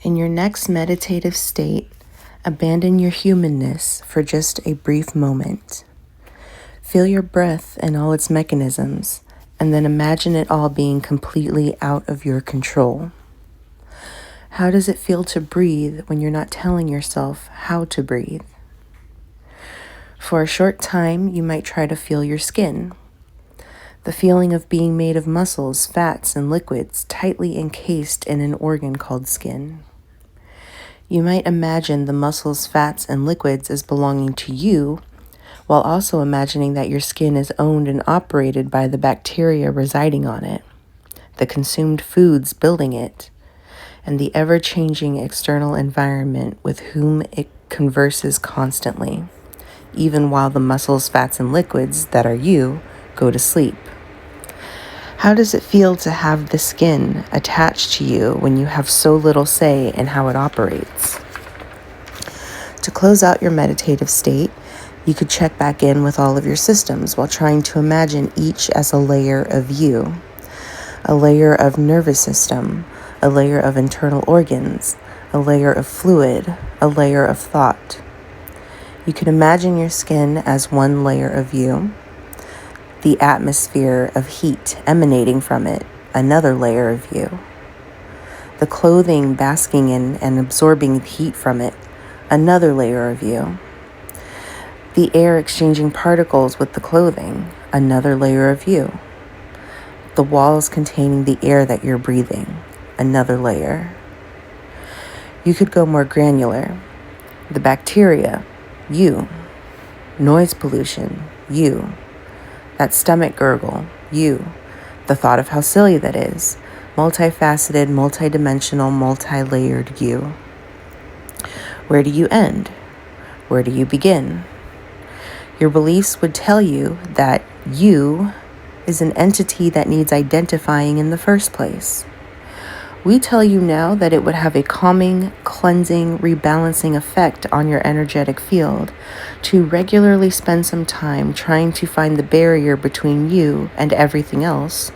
In your next meditative state, abandon your humanness for just a brief moment. Feel your breath and all its mechanisms, and then imagine it all being completely out of your control. How does it feel to breathe when you're not telling yourself how to breathe? For a short time, you might try to feel your skin. The feeling of being made of muscles, fats, and liquids tightly encased in an organ called skin. You might imagine the muscles, fats, and liquids as belonging to you, while also imagining that your skin is owned and operated by the bacteria residing on it, the consumed foods building it, and the ever-changing external environment with whom it converses constantly, even while the muscles, fats, and liquids that are you go to sleep. How does it feel to have the skin attached to you when you have so little say in how it operates? To close out your meditative state, you could check back in with all of your systems while trying to imagine each as a layer of you. A layer of nervous system, a layer of internal organs, a layer of fluid, a layer of thought. You can imagine your skin as one layer of you, the atmosphere of heat emanating from it, another layer of you, the clothing basking in and absorbing heat from it, another layer of you, the air exchanging particles with the clothing, another layer of you, the walls containing the air that you're breathing, another layer. You could go more granular. The bacteria, you. Noise pollution, you. That stomach gurgle, you. The thought of how silly that is. Multifaceted, multidimensional, multi-layered you. Where do you end? Where do you begin? Your beliefs would tell you that you is an entity that needs identifying in the first place. We tell you now that it would have a calming, cleansing, rebalancing effect on your energetic field to regularly spend some time trying to find the barrier between you and everything else,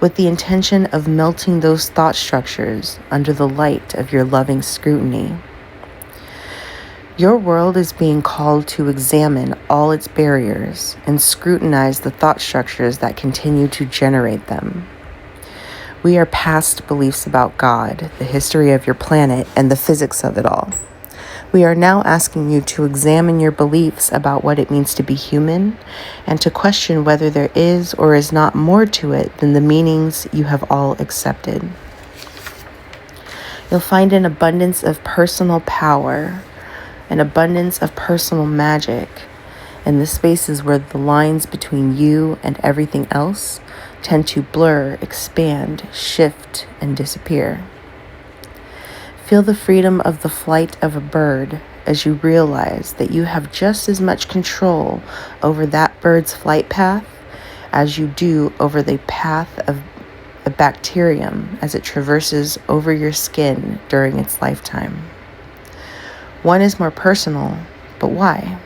with the intention of melting those thought structures under the light of your loving scrutiny. Your world is being called to examine all its barriers and scrutinize the thought structures that continue to generate them. We are past beliefs about God, the history of your planet, and the physics of it all. We are now asking you to examine your beliefs about what it means to be human and to question whether there is or is not more to it than the meanings you have all accepted. You'll find an abundance of personal power, an abundance of personal magic in the spaces where the lines between you and everything else tend to blur, expand, shift, and disappear. Feel the freedom of the flight of a bird as you realize that you have just as much control over that bird's flight path as you do over the path of a bacterium as it traverses over your skin during its lifetime. One is more personal, but why?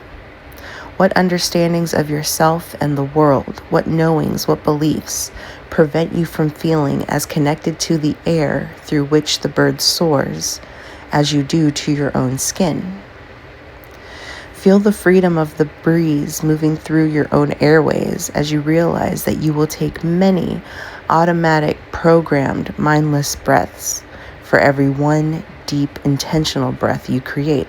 What understandings of yourself and the world, what knowings, what beliefs prevent you from feeling as connected to the air through which the bird soars as you do to your own skin? Feel the freedom of the breeze moving through your own airways as you realize that you will take many automatic, programmed, mindless breaths for every one deep, intentional breath you create.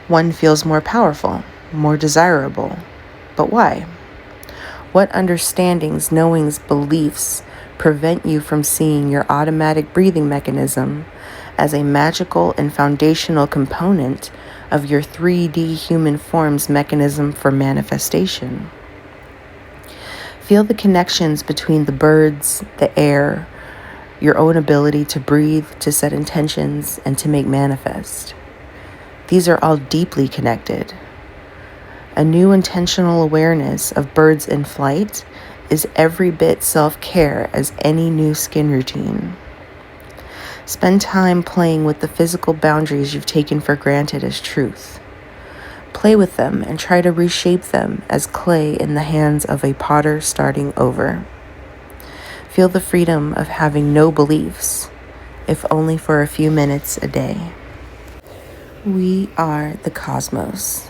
One feels more powerful, more desirable. But why? What understandings, knowings, beliefs prevent you from seeing your automatic breathing mechanism as a magical and foundational component of your 3D human form's mechanism for manifestation? Feel the connections between the birds, the air, your own ability to breathe, to set intentions, and to make manifest. These are all deeply connected. A new intentional awareness of birds in flight is every bit self-care as any new skin routine. Spend time playing with the physical boundaries you've taken for granted as truth. Play with them and try to reshape them as clay in the hands of a potter starting over. Feel the freedom of having no beliefs if only for a few minutes a day. We are the cosmos.